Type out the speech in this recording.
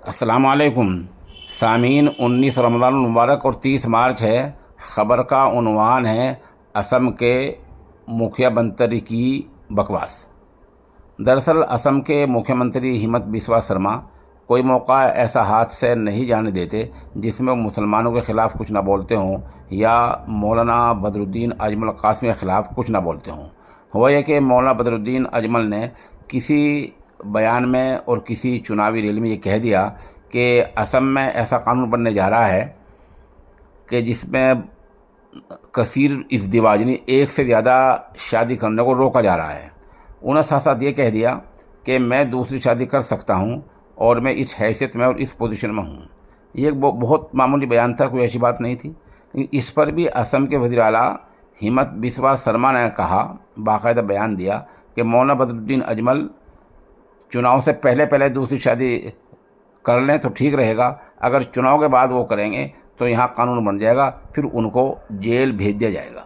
السلام علیکم سامعین، 19 رمضان المبارک اور 30 مارچ ہے۔ خبر کا عنوان ہے اسم کے مکھیہ منتری کی بکواس۔ دراصل اسم کے مکھیہ منتری ہمت بسوا سرما کوئی موقع ایسا ہاتھ سے نہیں جانے دیتے جس میں وہ مسلمانوں کے خلاف کچھ نہ بولتے ہوں یا مولانا بدر الدین اجمل قاسمی کے خلاف کچھ نہ بولتے ہوں۔ ہوا یہ کہ مولانا بدر الدین اجمل نے کسی بیان میں اور کسی چناوی ریلی میں یہ کہہ دیا کہ اسم میں ایسا قانون بننے جا رہا ہے کہ جس میں کثیر ازدواج یعنی ایک سے زیادہ شادی کرنے کو روکا جا رہا ہے۔ انہوں نے ساتھ ساتھ یہ کہہ دیا کہ میں دوسری شادی کر سکتا ہوں اور میں اس حیثیت میں اور اس پوزیشن میں ہوں۔ یہ ایک بہت معمولی بیان تھا، کوئی ایسی بات نہیں تھی۔ اس پر بھی اسم کے وزیر اعلیٰ ہمت بسوا سرما نے کہا، باقاعدہ بیان دیا کہ مولانا بدر الدین اجمل چناؤ سے پہلے دوسری شادی کر لیں تو ٹھیک رہے گا، اگر چناؤ کے بعد وہ کریں گے تو یہاں قانون بن جائے گا، پھر ان کو جیل بھیج دیا جائے گا۔